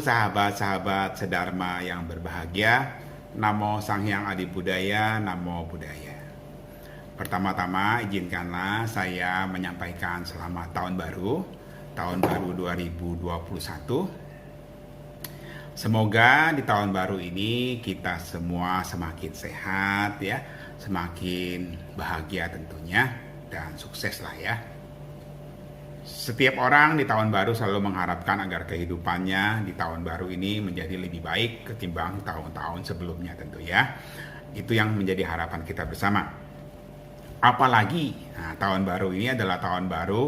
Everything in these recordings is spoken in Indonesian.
sahabat-sahabat sedharma yang berbahagia. Namo Sang Hyang Adi Budaya, Namo Buddhaya. Pertama-tama izinkanlah saya menyampaikan selamat tahun baru 2021. Semoga di tahun baru ini kita semua semakin sehat ya, semakin bahagia tentunya, dan sukses lah ya. Setiap orang di tahun baru selalu mengharapkan agar kehidupannya di tahun baru ini menjadi lebih baik ketimbang tahun-tahun sebelumnya tentu ya. Itu yang menjadi harapan kita bersama. Apalagi tahun baru ini adalah tahun baru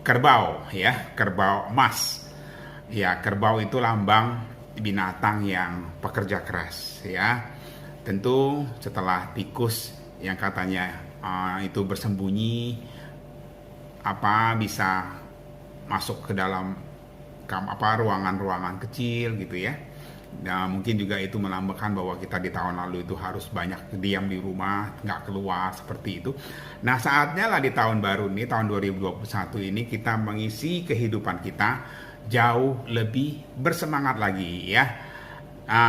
kerbau ya, kerbau emas. Ya, kerbau itu lambang binatang yang pekerja keras ya. Tentu setelah tikus yang katanya itu bersembunyi bisa masuk ke dalam ruangan-ruangan kecil gitu ya. Nah, mungkin juga itu melambangkan bahwa kita di tahun lalu itu harus banyak diam di rumah, nggak keluar seperti itu. Nah, saatnya lah di tahun baru ini, tahun 2021 ini kita mengisi kehidupan kita jauh lebih bersemangat lagi ya.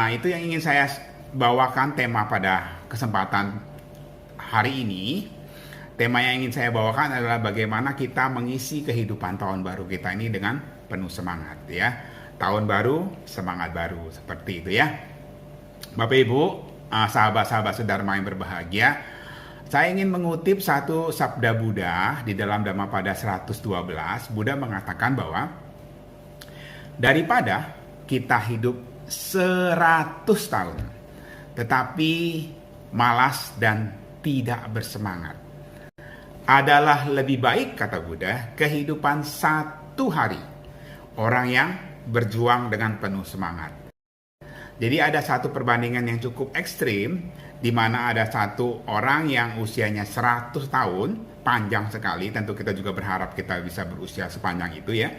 Itu yang ingin saya bawakan tema pada kesempatan hari ini. Tema yang ingin saya bawakan adalah bagaimana kita mengisi kehidupan tahun baru kita ini dengan penuh semangat ya. Tahun baru, semangat baru, seperti itu ya. Bapak Ibu, sahabat-sahabat sedharma yang berbahagia, saya ingin mengutip satu sabda Buddha di dalam Dhammapada 112. Buddha mengatakan bahwa daripada kita hidup 100 tahun tetapi malas dan tidak bersemangat, adalah lebih baik, kata Buddha, kehidupan 1 hari orang yang berjuang dengan penuh semangat. Jadi ada satu perbandingan yang cukup ekstrim, di mana ada satu orang yang usianya 100 tahun, panjang sekali, tentu kita juga berharap kita bisa berusia sepanjang itu ya,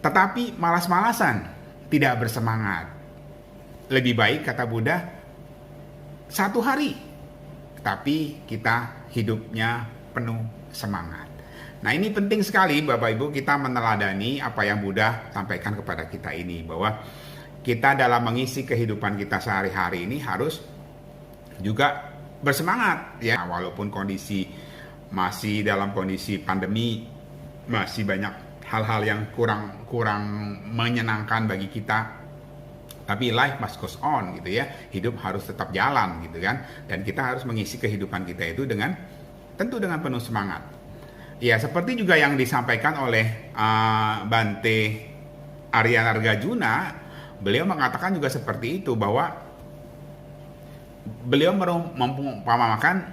tetapi malas-malasan, tidak bersemangat. Lebih baik, kata Buddha, 1 hari tapi kita hidupnya penuh semangat. Nah, ini penting sekali Bapak Ibu, kita meneladani apa yang Buddha sampaikan kepada kita ini, bahwa kita dalam mengisi kehidupan kita sehari-hari ini harus juga bersemangat ya. Walaupun kondisi masih dalam kondisi pandemi, masih banyak hal-hal yang kurang menyenangkan bagi kita, tapi life must goes on gitu ya. Hidup harus tetap jalan gitu kan. Dan kita harus mengisi kehidupan kita itu tentu dengan penuh semangat. Ya, seperti juga yang disampaikan oleh Bante Arya Nargajuna, beliau mengatakan juga seperti itu, bahwa beliau mempermakan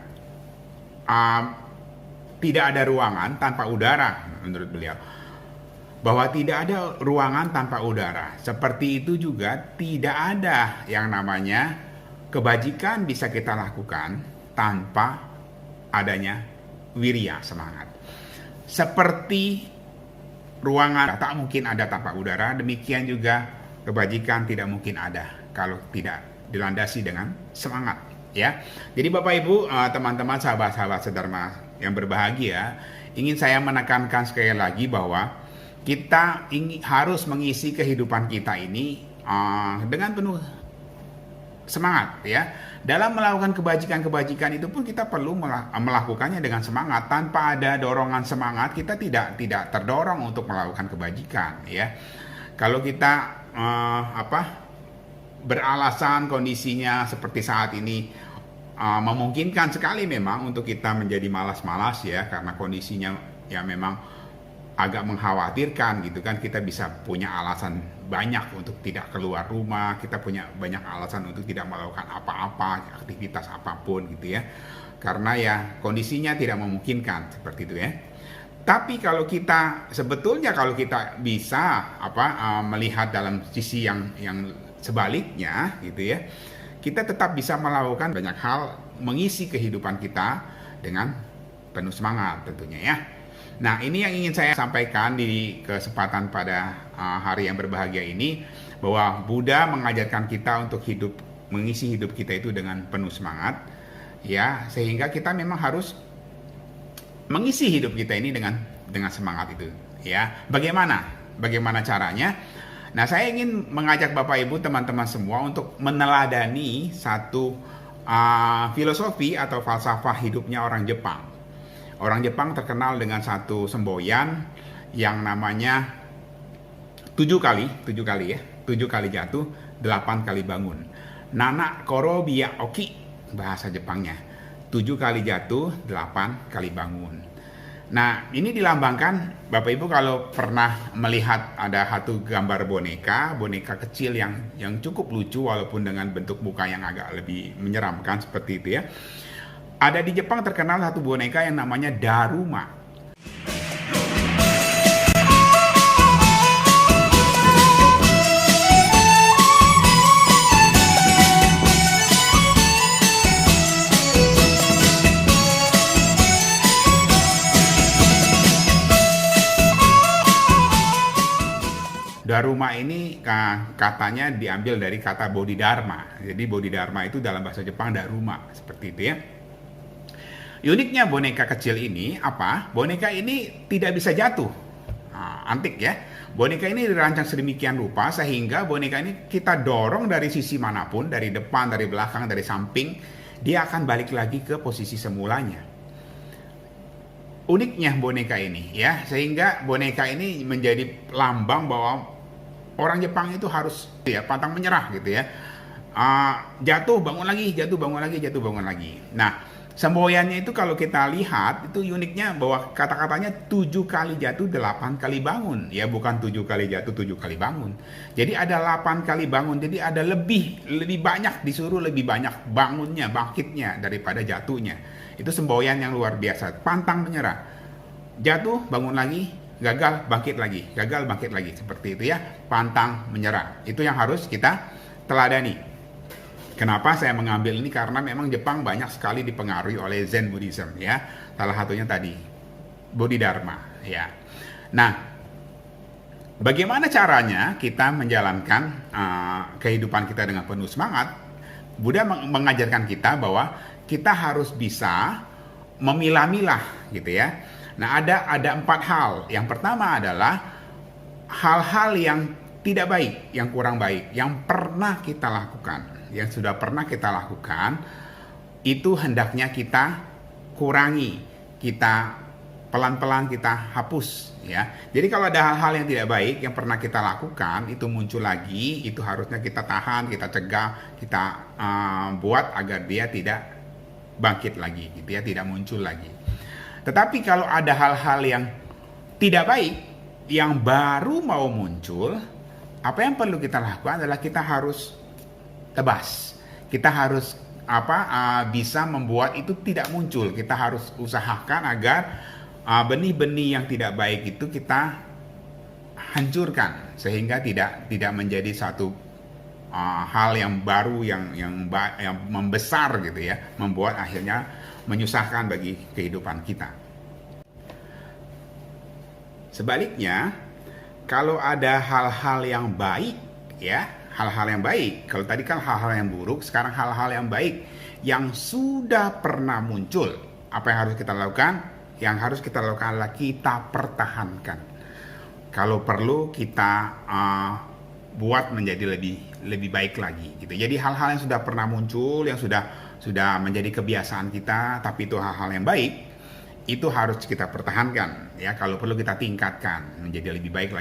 tidak ada ruangan tanpa udara menurut beliau. Bahwa tidak ada ruangan tanpa udara. Seperti itu juga tidak ada yang namanya kebajikan bisa kita lakukan tanpa adanya wirya, semangat. Seperti ruangan tak mungkin ada tanpa udara, demikian juga kebajikan tidak mungkin ada kalau tidak dilandasi dengan semangat ya. Jadi Bapak Ibu, teman-teman, sahabat-sahabat sedharma yang berbahagia, ingin saya menekankan sekali lagi bahwa kita harus mengisi kehidupan kita ini dengan penuh semangat ya. Dalam melakukan kebajikan-kebajikan itu pun kita perlu melakukannya dengan semangat. Tanpa ada dorongan semangat, kita tidak terdorong untuk melakukan kebajikan ya. Kalau kita beralasan kondisinya seperti saat ini memungkinkan sekali memang untuk kita menjadi malas-malas ya, karena kondisinya ya memang agak mengkhawatirkan gitu kan. Kita bisa punya alasan banyak untuk tidak keluar rumah, kita punya banyak alasan untuk tidak melakukan apa-apa, aktivitas apapun gitu ya, karena ya kondisinya tidak memungkinkan seperti itu ya. Tapi kalau kita sebetulnya kalau kita bisa melihat dalam sisi yang sebaliknya gitu ya, kita tetap bisa melakukan banyak hal, mengisi kehidupan kita dengan penuh semangat tentunya ya. Nah, ini yang ingin saya sampaikan di kesempatan pada hari yang berbahagia ini, bahwa Buddha mengajarkan kita untuk mengisi hidup kita itu dengan penuh semangat ya, sehingga kita memang harus mengisi hidup kita ini dengan semangat itu ya. Bagaimana Bagaimana caranya? Nah, saya ingin mengajak Bapak Ibu teman-teman semua untuk meneladani satu filosofi atau falsafah hidupnya orang Jepang. Orang Jepang terkenal dengan satu semboyan yang namanya 7 kali jatuh, 8 kali bangun. Nana koro biya oki, bahasa Jepangnya. 7 kali jatuh, 8 kali bangun. Nah, ini dilambangkan, Bapak Ibu kalau pernah melihat ada satu gambar boneka kecil yang cukup lucu walaupun dengan bentuk muka yang agak lebih menyeramkan seperti itu ya. Ada di Jepang terkenal satu boneka yang namanya Daruma. Daruma ini katanya diambil dari kata Bodhidharma. Jadi Bodhidharma itu dalam bahasa Jepang Daruma, seperti itu ya. Uniknya boneka kecil ini apa? Boneka ini tidak bisa jatuh. Antik ya. Boneka ini dirancang sedemikian rupa sehingga boneka ini kita dorong dari sisi manapun, dari depan, dari belakang, dari samping, dia akan balik lagi ke posisi semulanya. Uniknya boneka ini ya, sehingga boneka ini menjadi lambang bahwa orang Jepang itu harus ya pantang menyerah gitu ya. Jatuh bangun lagi, jatuh bangun lagi, jatuh bangun lagi. Nah, semboyannya itu kalau kita lihat itu uniknya bahwa kata-katanya 7 kali jatuh, 8 kali bangun. Ya bukan 7 kali jatuh, 7 kali bangun. Jadi ada 8 kali bangun. Jadi ada lebih banyak, disuruh lebih banyak bangunnya, bangkitnya daripada jatuhnya. Itu semboyan yang luar biasa. Pantang menyerah. Jatuh, bangun lagi, gagal, bangkit lagi. Gagal, bangkit lagi. Seperti itu ya. Pantang menyerah. Itu yang harus kita teladani. Kenapa saya mengambil ini? Karena memang Jepang banyak sekali dipengaruhi oleh Zen Buddhism ya. Salah satunya tadi Bodhidharma ya. Nah, bagaimana caranya kita menjalankan kehidupan kita dengan penuh semangat? Buddha mengajarkan kita bahwa kita harus bisa memilah-milah gitu ya. Nah, ada 4 hal. Yang pertama adalah hal-hal yang tidak baik, yang kurang baik, yang pernah kita lakukan. Yang sudah pernah kita lakukan, itu hendaknya kita kurangi, kita pelan-pelan kita hapus ya. Jadi kalau ada hal-hal yang tidak baik yang pernah kita lakukan, itu muncul lagi, itu harusnya kita tahan, kita cegah, kita buat agar dia tidak bangkit lagi gitu ya, tidak muncul lagi. Tetapi kalau ada hal-hal yang tidak baik yang baru mau muncul, apa yang perlu kita lakukan adalah kita harus tebas. Kita harus bisa membuat itu tidak muncul. Kita harus usahakan agar benih-benih yang tidak baik itu kita hancurkan sehingga tidak menjadi satu hal yang baru yang membesar gitu ya, membuat akhirnya menyusahkan bagi kehidupan kita. Sebaliknya, kalau ada hal-hal yang baik ya, hal-hal yang baik. Kalau tadi kan hal-hal yang buruk, sekarang hal-hal yang baik yang sudah pernah muncul. Apa yang harus kita lakukan? Yang harus kita lakukan adalah kita pertahankan. Kalau perlu kita buat menjadi lebih baik lagi gitu. Jadi hal-hal yang sudah pernah muncul, yang sudah menjadi kebiasaan kita, tapi itu hal-hal yang baik, itu harus kita pertahankan ya. Kalau perlu kita tingkatkan menjadi lebih baik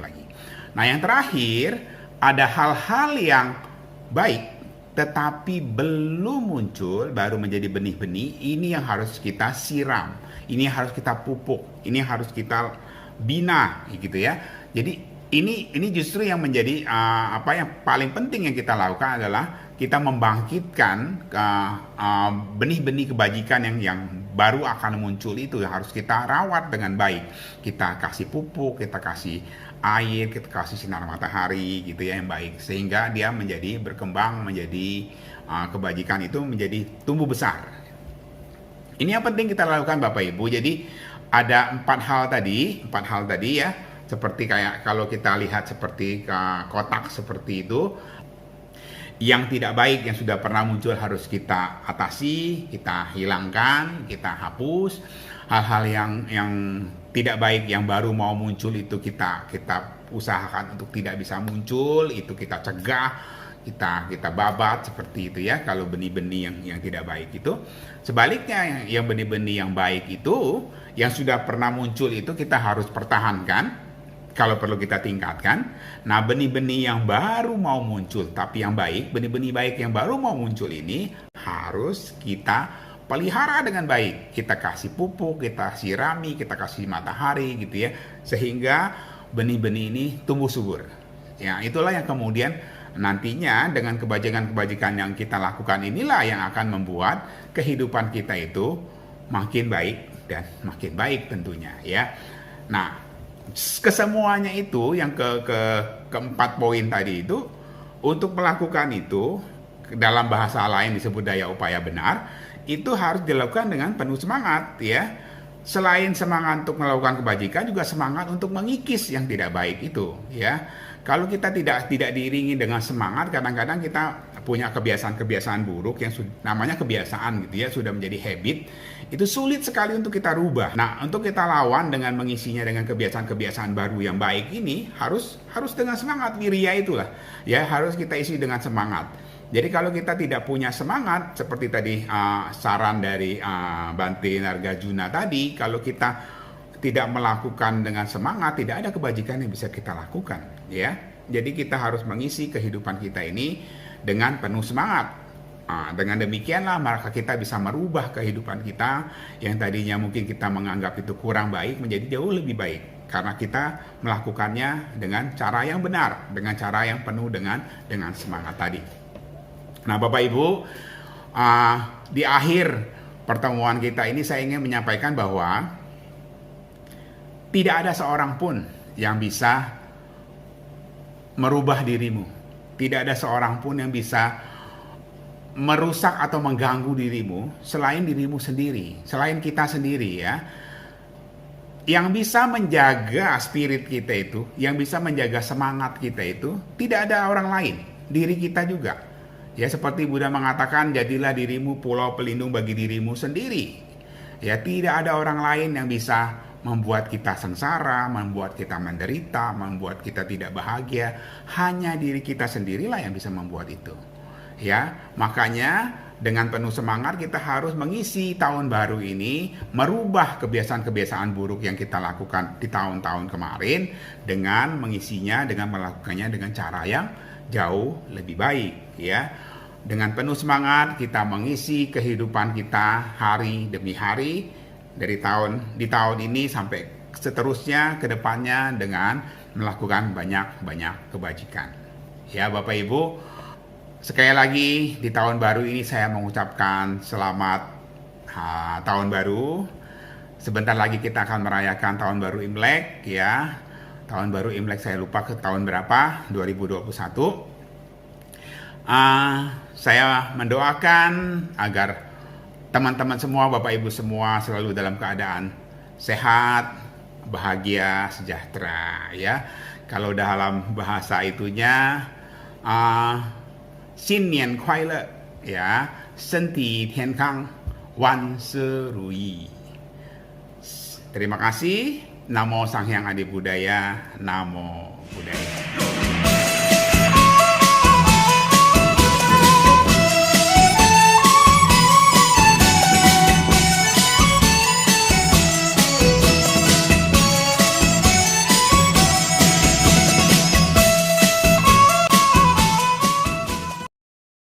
lagi. Nah, yang terakhir, ada hal-hal yang baik tetapi belum muncul, baru menjadi benih-benih, ini yang harus kita siram, ini yang harus kita pupuk, ini yang harus kita bina gitu ya. Jadi ini justru yang menjadi yang paling penting yang kita lakukan adalah kita membangkitkan benih-benih kebajikan yang baru akan muncul, itu yang harus kita rawat dengan baik. Kita kasih pupuk, kita kasih air, kita kasih sinar matahari gitu ya yang baik, sehingga dia menjadi berkembang, menjadi kebajikan itu menjadi tumbuh besar. Ini yang penting kita lakukan Bapak Ibu. Jadi ada 4 hal tadi ya, seperti kayak kalau kita lihat seperti kotak seperti itu. Yang tidak baik yang sudah pernah muncul harus kita atasi, kita hilangkan, kita hapus. Hal-hal yang tidak baik yang baru mau muncul itu kita usahakan untuk tidak bisa muncul, itu kita cegah, kita babat seperti itu ya. Kalau benih-benih yang tidak baik itu, sebaliknya yang benih-benih yang baik itu yang sudah pernah muncul itu kita harus pertahankan. Kalau perlu kita tingkatkan. Nah, benih-benih yang baru mau muncul, tapi yang baik, benih-benih baik yang baru mau muncul ini harus kita pelihara dengan baik. Kita kasih pupuk, kita sirami, kita kasih matahari gitu ya. Sehingga benih-benih ini tumbuh subur. Ya, itulah yang kemudian nantinya dengan kebajikan-kebajikan yang kita lakukan inilah yang akan membuat kehidupan kita itu makin baik dan makin baik tentunya ya. Nah, kesemuanya itu yang keempat poin tadi itu, untuk melakukan itu dalam bahasa lain disebut daya upaya benar, itu harus dilakukan dengan penuh semangat ya. Selain semangat untuk melakukan kebajikan, juga semangat untuk mengikis yang tidak baik itu ya. Kalau kita tidak diiringi dengan semangat, kadang-kadang kita punya kebiasaan-kebiasaan buruk yang namanya kebiasaan gitu ya, sudah menjadi habit. Itu sulit sekali untuk kita rubah. Nah, untuk kita lawan dengan mengisinya dengan kebiasaan-kebiasaan baru yang baik ini harus dengan semangat, wirya itulah. Ya, harus kita isi dengan semangat. Jadi kalau kita tidak punya semangat seperti tadi saran dari Bante Nargajuna tadi, kalau kita tidak melakukan dengan semangat, tidak ada kebajikan yang bisa kita lakukan ya. Jadi kita harus mengisi kehidupan kita ini dengan penuh semangat. Dengan demikianlah maka kita bisa merubah kehidupan kita yang tadinya mungkin kita menganggap itu kurang baik menjadi jauh lebih baik, karena kita melakukannya dengan cara yang benar, dengan cara yang penuh dengan semangat tadi. Nah, Bapak Ibu, di akhir pertemuan kita ini saya ingin menyampaikan bahwa tidak ada seorang pun yang bisa merubah dirimu. Tidak ada seorang pun yang bisa merusak atau mengganggu dirimu selain dirimu sendiri, selain kita sendiri ya. Yang bisa menjaga spirit kita itu, yang bisa menjaga semangat kita itu, tidak ada orang lain, diri kita juga. Ya, seperti Buddha mengatakan, jadilah dirimu pulau pelindung bagi dirimu sendiri. Ya, tidak ada orang lain yang bisa membuat kita sengsara, membuat kita menderita, membuat kita tidak bahagia. Hanya diri kita sendirilah yang bisa membuat itu. Ya, makanya dengan penuh semangat kita harus mengisi tahun baru ini, merubah kebiasaan-kebiasaan buruk yang kita lakukan di tahun-tahun kemarin dengan mengisinya, dengan melakukannya dengan cara yang jauh lebih baik ya. Dengan penuh semangat kita mengisi kehidupan kita hari demi hari di tahun ini sampai seterusnya ke depannya dengan melakukan banyak kebajikan. Ya, Bapak Ibu, sekali lagi di tahun baru ini saya mengucapkan selamat tahun baru. Sebentar lagi kita akan merayakan tahun baru Imlek ya. Tahun baru Imlek saya lupa ke tahun berapa, 2021. Saya mendoakan agar teman-teman semua, Bapak Ibu semua selalu dalam keadaan sehat, bahagia, sejahtera ya. Kalau dalam bahasa itunya Xin Nian Kuai Le ya, Senti Tian Kang, Wan Se Rui. Terima kasih. Namo Sang Hyang Adi Budaya, Namo Buddhaya.